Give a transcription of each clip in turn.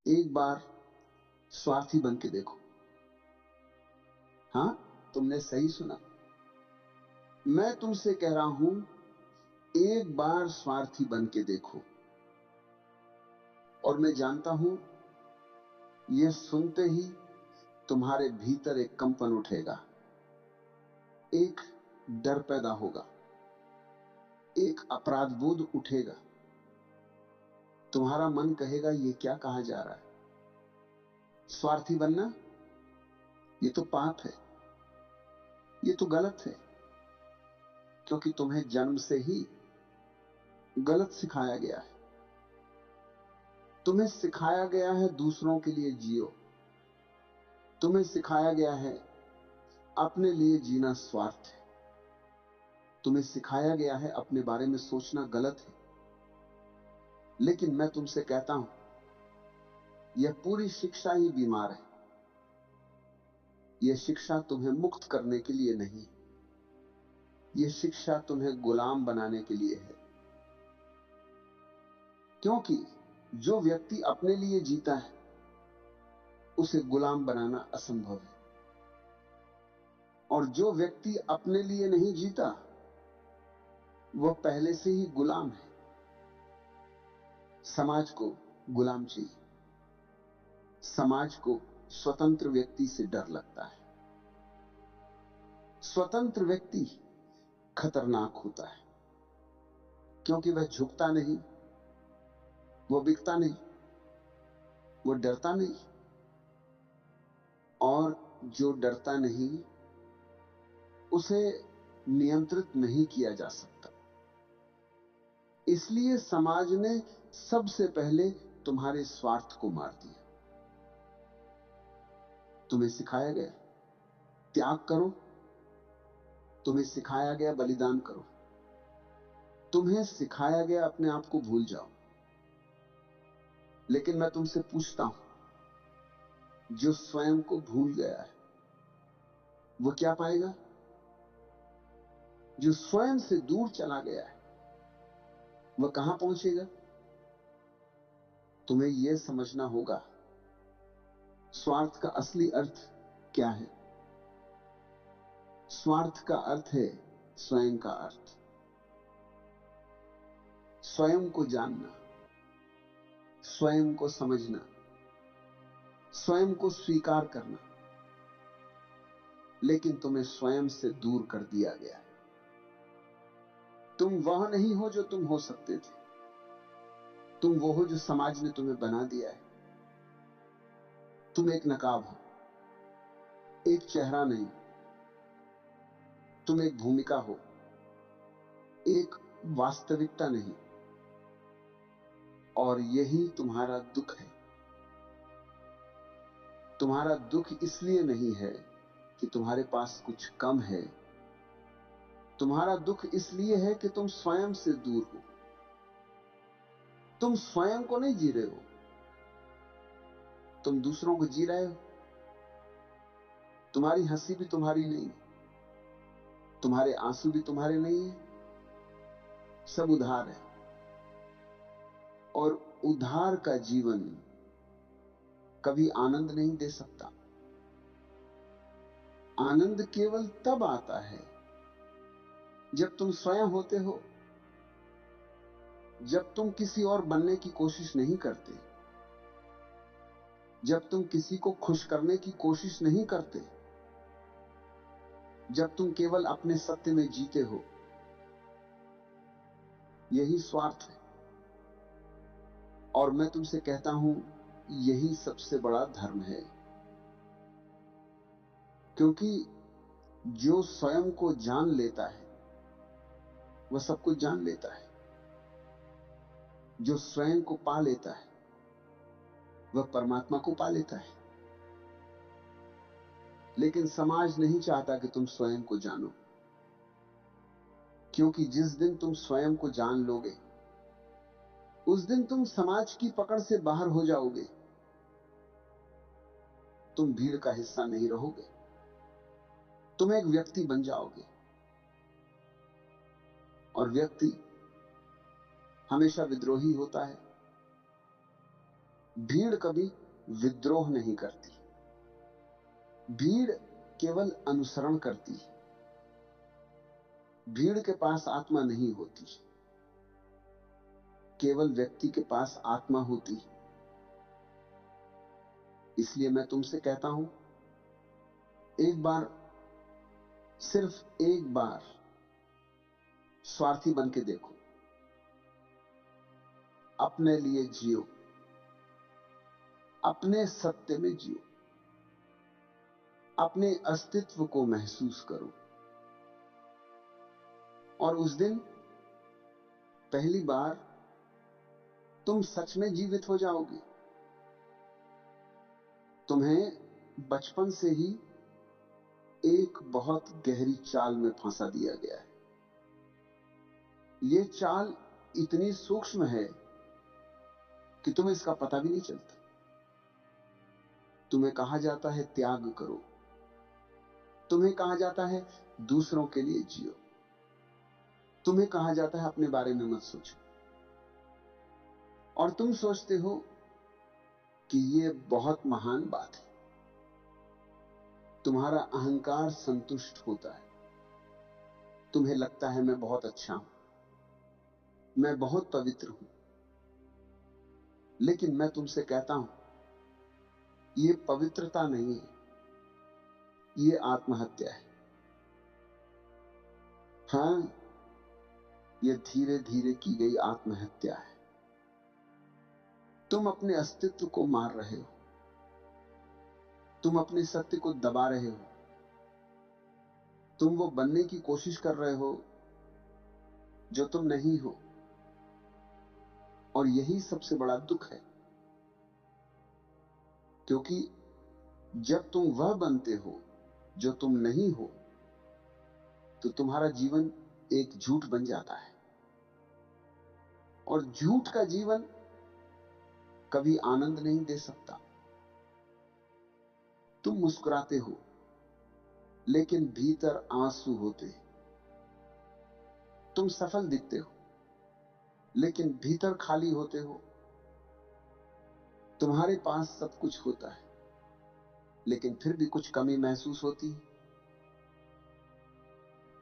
एक बार स्वार्थी बन के देखो। हां, तुमने सही सुना। मैं तुमसे कह रहा हूं, एक बार स्वार्थी बन के देखो। और मैं जानता हूं, यह सुनते ही तुम्हारे भीतर एक कंपन उठेगा, एक डर पैदा होगा, एक अपराध बोध उठेगा। तुम्हारा मन कहेगा, यह क्या कहा जा रहा है? स्वार्थी बनना यह तो पाप है, यह तो गलत है, क्योंकि तुम्हें जन्म से ही गलत सिखाया गया है। तुम्हें सिखाया गया है दूसरों के लिए जियो। तुम्हें सिखाया गया है अपने लिए जीना स्वार्थ है। तुम्हें सिखाया गया है अपने बारे में सोचना गलत है। लेकिन मैं तुमसे कहता हूं, यह पूरी शिक्षा ही बीमार है। यह शिक्षा तुम्हें मुक्त करने के लिए नहीं, यह शिक्षा तुम्हें गुलाम बनाने के लिए है। क्योंकि जो व्यक्ति अपने लिए जीता है, उसे गुलाम बनाना असंभव है। और जो व्यक्ति अपने लिए नहीं जीता, वह पहले से ही गुलाम है। समाज को गुलाम चाहिए। समाज को स्वतंत्र व्यक्ति से डर लगता है। स्वतंत्र व्यक्ति खतरनाक होता है, क्योंकि वह झुकता नहीं, वह बिकता नहीं, वह डरता नहीं। और जो डरता नहीं, उसे नियंत्रित नहीं किया जा सकता। इसलिए समाज ने सबसे पहले तुम्हारे स्वार्थ को मार दिया। तुम्हें सिखाया गया त्याग करो, तुम्हें सिखाया गया बलिदान करो, तुम्हें सिखाया गया अपने आप को भूल जाओ। लेकिन मैं तुमसे पूछता हूं, जो स्वयं को भूल गया है, वो क्या पाएगा? जो स्वयं से दूर चला गया है, वह कहां पहुंचेगा? तुम्हें यह समझना होगा, स्वार्थ का असली अर्थ क्या है। स्वार्थ का अर्थ है स्वयं का अर्थ। स्वयं को जानना, स्वयं को समझना, स्वयं को स्वीकार करना। लेकिन तुम्हें स्वयं से दूर कर दिया गया है। तुम वह नहीं हो जो तुम हो सकते थे। तुम वो हो जो समाज ने तुम्हें बना दिया है। तुम एक नकाब हो, एक चेहरा नहीं। तुम एक भूमिका हो, एक वास्तविकता नहीं। और यही तुम्हारा दुख है। तुम्हारा दुख इसलिए नहीं है कि तुम्हारे पास कुछ कम है। तुम्हारा दुख इसलिए है कि तुम स्वयं से दूर हो। तुम स्वयं को नहीं जी रहे हो, तुम दूसरों को जी रहे हो। तुम्हारी हंसी भी तुम्हारी नहीं, तुम्हारे आंसू भी तुम्हारे नहीं है। सब उधार है। और उधार का जीवन कभी आनंद नहीं दे सकता। आनंद केवल तब आता है जब तुम स्वयं होते हो, जब तुम किसी और बनने की कोशिश नहीं करते, जब तुम किसी को खुश करने की कोशिश नहीं करते, जब तुम केवल अपने सत्य में जीते हो। यही स्वार्थ है। और मैं तुमसे कहता हूं, यही सबसे बड़ा धर्म है। क्योंकि जो स्वयं को जान लेता है, वह सब कुछ जान लेता है। जो स्वयं को पा लेता है, वह परमात्मा को पा लेता है। लेकिन समाज नहीं चाहता कि तुम स्वयं को जानो, क्योंकि जिस दिन तुम स्वयं को जान लोगे, उस दिन तुम समाज की पकड़ से बाहर हो जाओगे। तुम भीड़ का हिस्सा नहीं रहोगे, तुम एक व्यक्ति बन जाओगे। और व्यक्ति हमेशा विद्रोही होता है, भीड़ कभी विद्रोह नहीं करती, भीड़ केवल अनुसरण करती है। भीड़ के पास आत्मा नहीं होती, केवल व्यक्ति के पास आत्मा होती। इसलिए मैं तुमसे कहता हूं, एक बार, सिर्फ एक बार स्वार्थी बन के देखो, अपने लिए जियो, अपने सत्य में जियो, अपने अस्तित्व को महसूस करो, और उस दिन पहली बार तुम सच में जीवित हो जाओगे। तुम्हें बचपन से ही एक बहुत गहरी चाल में फंसा दिया गया है। यह चाल इतनी सूक्ष्म है कि तुम्हें इसका पता भी नहीं चलता। तुम्हें कहा जाता है त्याग करो, तुम्हें कहा जाता है दूसरों के लिए जियो, तुम्हें कहा जाता है अपने बारे में मत सोचो, और तुम सोचते हो कि यह बहुत महान बात है। तुम्हारा अहंकार संतुष्ट होता है, तुम्हें लगता है मैं बहुत अच्छा हूं, मैं बहुत पवित्र हूं। लेकिन मैं तुमसे कहता हूं, यह पवित्रता नहीं है, यह आत्महत्या है। हां, यह धीरे धीरे की गई आत्महत्या है। तुम अपने अस्तित्व को मार रहे हो, तुम अपने सत्य को दबा रहे हो, तुम वो बनने की कोशिश कर रहे हो जो तुम नहीं हो। और यही सबसे बड़ा दुख है, क्योंकि जब तुम वह बनते हो जो तुम नहीं हो, तो तुम्हारा जीवन एक झूठ बन जाता है। और झूठ का जीवन कभी आनंद नहीं दे सकता। तुम मुस्कुराते हो, लेकिन भीतर आंसू होते। तुम सफल दिखते हो, लेकिन भीतर खाली होते हो। तुम्हारे पास सब कुछ होता है, लेकिन फिर भी कुछ कमी महसूस होती है।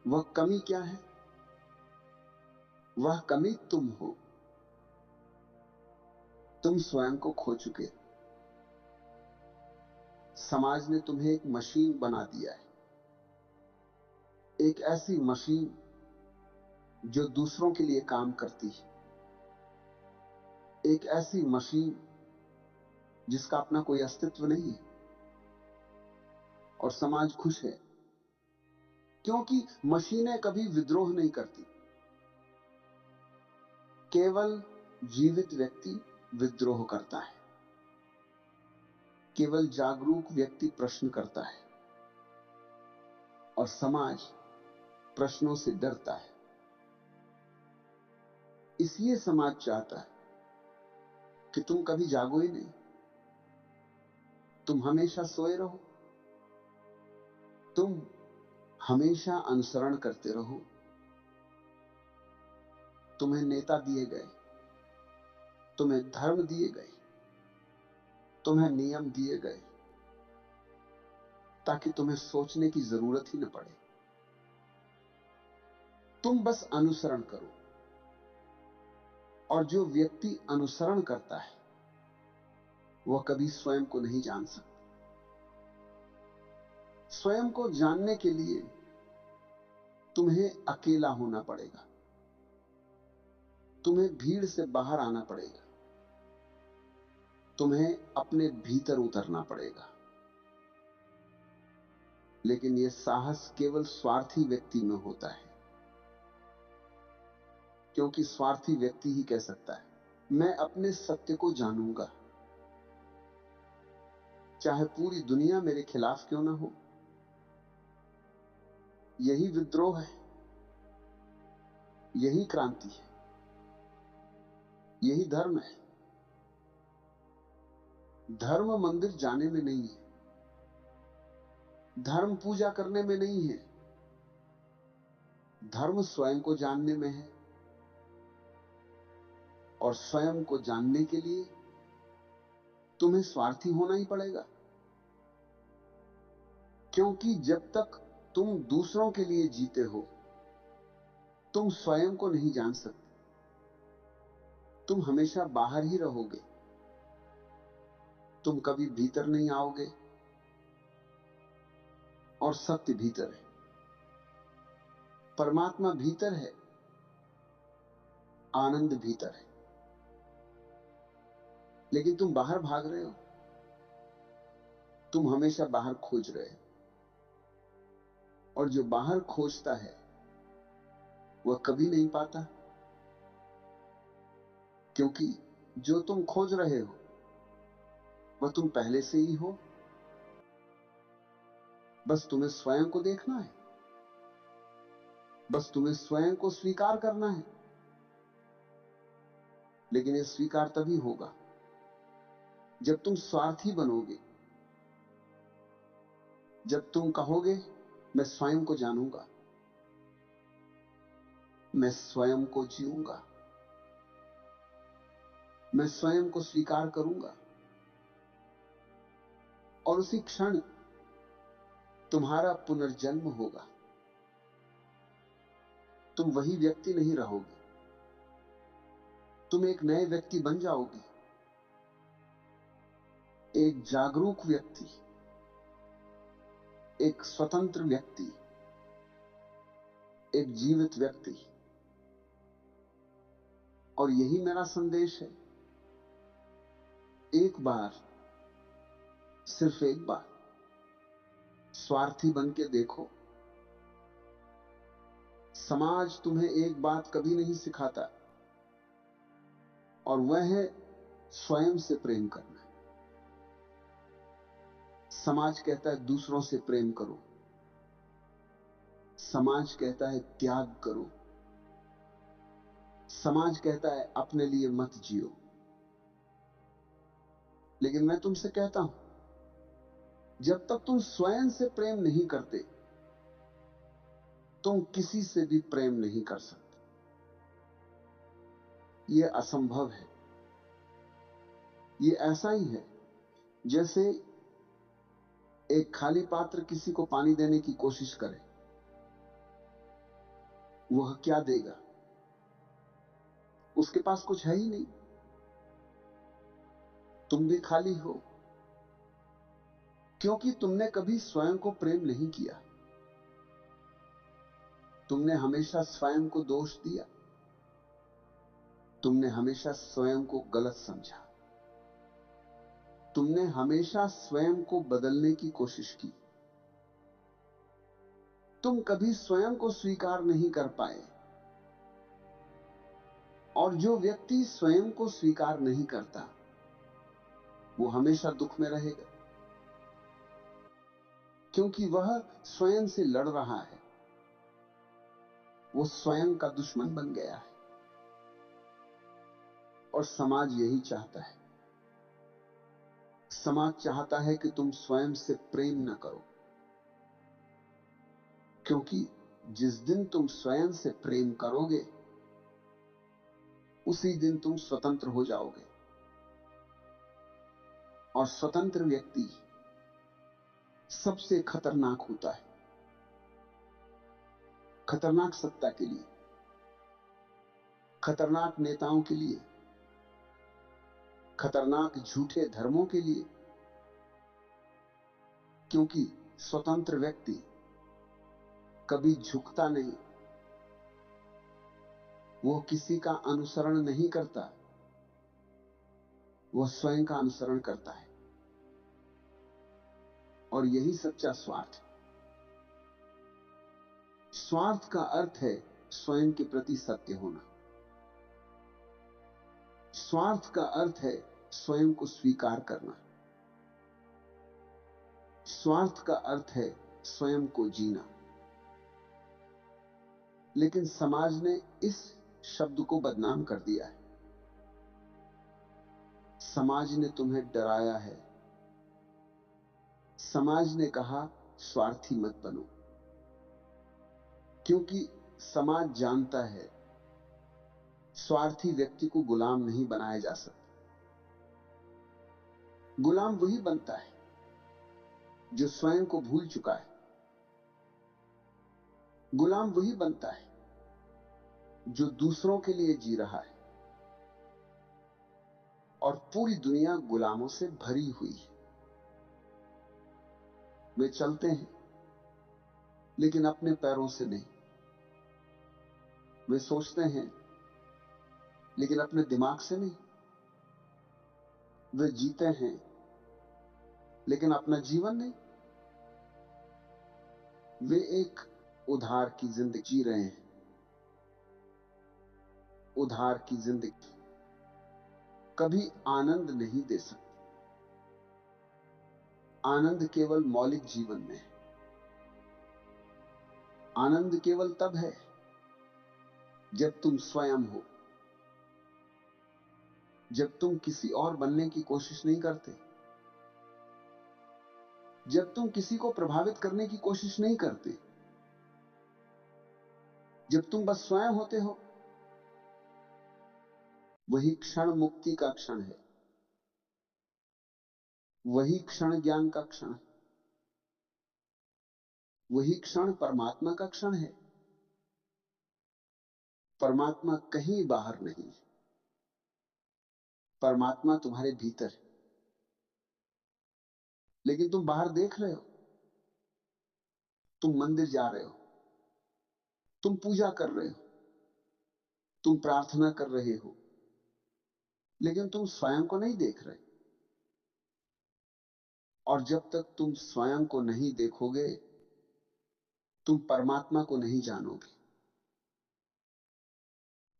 वह कमी क्या है? वह कमी तुम हो। तुम स्वयं को खो चुके। समाज ने तुम्हें एक मशीन बना दिया है, एक ऐसी मशीन जो दूसरों के लिए काम करती है, एक ऐसी मशीन जिसका अपना कोई अस्तित्व नहीं है। और समाज खुश है, क्योंकि मशीनें कभी विद्रोह नहीं करती। केवल जीवित व्यक्ति विद्रोह करता है, केवल जागरूक व्यक्ति प्रश्न करता है, और समाज प्रश्नों से डरता है। इसलिए समाज चाहता है कि तुम कभी जागो ही नहीं, तुम हमेशा सोए रहो, तुम हमेशा अनुसरण करते रहो। तुम्हें नेता दिए गए, तुम्हें धर्म दिए गए, तुम्हें नियम दिए गए, ताकि तुम्हें सोचने की जरूरत ही न पड़े। तुम बस अनुसरण करो। और जो व्यक्ति अनुसरण करता है, वह कभी स्वयं को नहीं जान सकता। स्वयं को जानने के लिए तुम्हें अकेला होना पड़ेगा, तुम्हें भीड़ से बाहर आना पड़ेगा, तुम्हें अपने भीतर उतरना पड़ेगा। लेकिन यह साहस केवल स्वार्थी व्यक्ति में होता है, क्योंकि स्वार्थी व्यक्ति ही कह सकता है, मैं अपने सत्य को जानूंगा, चाहे पूरी दुनिया मेरे खिलाफ क्यों ना हो। यही विद्रोह है, यही क्रांति है, यही धर्म है। धर्म मंदिर जाने में नहीं है, धर्म पूजा करने में नहीं है, धर्म स्वयं को जानने में है। और स्वयं को जानने के लिए तुम्हें स्वार्थी होना ही पड़ेगा, क्योंकि जब तक तुम दूसरों के लिए जीते हो तुम स्वयं को नहीं जान सकते। तुम हमेशा बाहर ही रहोगे, तुम कभी भीतर नहीं आओगे। और सत्य भीतर है, परमात्मा भीतर है, आनंद भीतर है, लेकिन तुम बाहर भाग रहे हो। तुम हमेशा बाहर खोज रहे हो, और जो बाहर खोजता है वह कभी नहीं पाता, क्योंकि जो तुम खोज रहे हो वह तुम पहले से ही हो। बस तुम्हें स्वयं को देखना है, बस तुम्हें स्वयं को स्वीकार करना है। लेकिन यह स्वीकार तभी होगा जब तुम स्वार्थी बनोगे, जब तुम कहोगे मैं स्वयं को जानूंगा, मैं स्वयं को जीऊंगा, मैं स्वयं को स्वीकार करूंगा। और उसी क्षण तुम्हारा पुनर्जन्म होगा। तुम वही व्यक्ति नहीं रहोगे, तुम एक नए व्यक्ति बन जाओगे, एक जागरूक व्यक्ति, एक स्वतंत्र व्यक्ति, एक जीवित व्यक्ति। और यही मेरा संदेश है, एक बार, सिर्फ एक बार स्वार्थी बन के देखो। समाज तुम्हें एक बात कभी नहीं सिखाता, और वह है स्वयं से प्रेम करना। समाज कहता है दूसरों से प्रेम करो, समाज कहता है त्याग करो, समाज कहता है अपने लिए मत जियो। लेकिन मैं तुमसे कहता हूं, जब तक तुम स्वयं से प्रेम नहीं करते तुम किसी से भी प्रेम नहीं कर सकते। यह असंभव है। यह ऐसा ही है जैसे एक खाली पात्र किसी को पानी देने की कोशिश करे, वह क्या देगा? उसके पास कुछ है ही नहीं। तुम भी खाली हो, क्योंकि तुमने कभी स्वयं को प्रेम नहीं किया। तुमने हमेशा स्वयं को दोष दिया, तुमने हमेशा स्वयं को गलत समझा, तुमने हमेशा स्वयं को बदलने की कोशिश की। तुम कभी स्वयं को स्वीकार नहीं कर पाए, और जो व्यक्ति स्वयं को स्वीकार नहीं करता वो हमेशा दुख में रहेगा, क्योंकि वह स्वयं से लड़ रहा है, वो स्वयं का दुश्मन बन गया है। और समाज यही चाहता है। समाज चाहता है कि तुम स्वयं से प्रेम न करो, क्योंकि जिस दिन तुम स्वयं से प्रेम करोगे उसी दिन तुम स्वतंत्र हो जाओगे। और स्वतंत्र व्यक्ति सबसे खतरनाक होता है। खतरनाक सत्ता के लिए, खतरनाक नेताओं के लिए, खतरनाक झूठे धर्मों के लिए, क्योंकि स्वतंत्र व्यक्ति कभी झुकता नहीं, वो किसी का अनुसरण नहीं करता, वह स्वयं का अनुसरण करता है। और यही सच्चा स्वार्थ है। स्वार्थ का अर्थ है स्वयं के प्रति सत्य होना। स्वार्थ का अर्थ है स्वयं को स्वीकार करना। स्वार्थ का अर्थ है स्वयं को जीना। लेकिन समाज ने इस शब्द को बदनाम कर दिया है। समाज ने तुम्हें डराया है। समाज ने कहा स्वार्थी मत बनो, क्योंकि समाज जानता है स्वार्थी व्यक्ति को गुलाम नहीं बनाया जा सकता। गुलाम वही बनता है जो स्वयं को भूल चुका है। गुलाम वही बनता है जो दूसरों के लिए जी रहा है। और पूरी दुनिया गुलामों से भरी हुई है। वे चलते हैं लेकिन अपने पैरों से नहीं। वे सोचते हैं लेकिन अपने दिमाग से नहीं। वे जीते हैं लेकिन अपना जीवन नहीं। वे एक उधार की जिंदगी जी रहे हैं। उधार की जिंदगी कभी आनंद नहीं दे सकती। आनंद केवल मौलिक जीवन में है। आनंद केवल तब है जब तुम स्वयं हो, जब तुम किसी और बनने की कोशिश नहीं करते, जब तुम किसी को प्रभावित करने की कोशिश नहीं करते, जब तुम बस स्वयं होते हो। वही क्षण मुक्ति का क्षण है। वही क्षण ज्ञान का क्षण है। वही क्षण परमात्मा का क्षण है। परमात्मा कहीं बाहर नहीं है। परमात्मा तुम्हारे भीतर है। लेकिन तुम बाहर देख रहे हो। तुम मंदिर जा रहे हो, तुम पूजा कर रहे हो, तुम प्रार्थना कर रहे हो, लेकिन तुम स्वयं को नहीं देख रहे। और जब तक तुम स्वयं को नहीं देखोगे, तुम परमात्मा को नहीं जानोगे।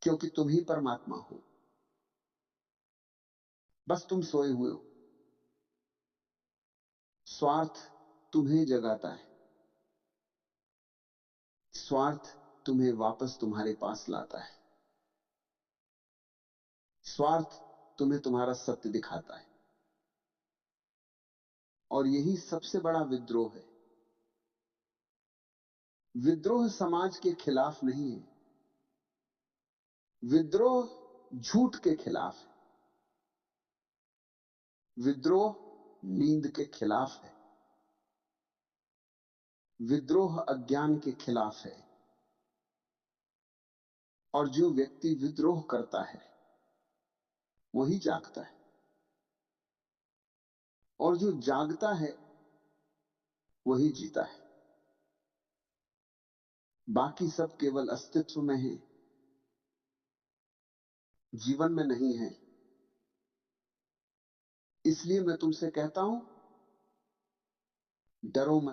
क्योंकि तुम ही परमात्मा हो। बस तुम सोए हुए हो। स्वार्थ तुम्हें जगाता है। स्वार्थ तुम्हें वापस तुम्हारे पास लाता है। स्वार्थ तुम्हें तुम्हारा सत्य दिखाता है। और यही सबसे बड़ा विद्रोह है। विद्रोह समाज के खिलाफ नहीं है। विद्रोह झूठ के खिलाफ है। विद्रोह नींद के खिलाफ है। विद्रोह अज्ञान के खिलाफ है। और जो व्यक्ति विद्रोह करता है वही जागता है। और जो जागता है वही जीता है। बाकी सब केवल अस्तित्व में है, जीवन में नहीं है। इसलिए मैं तुमसे कहता हूं, डरो मत।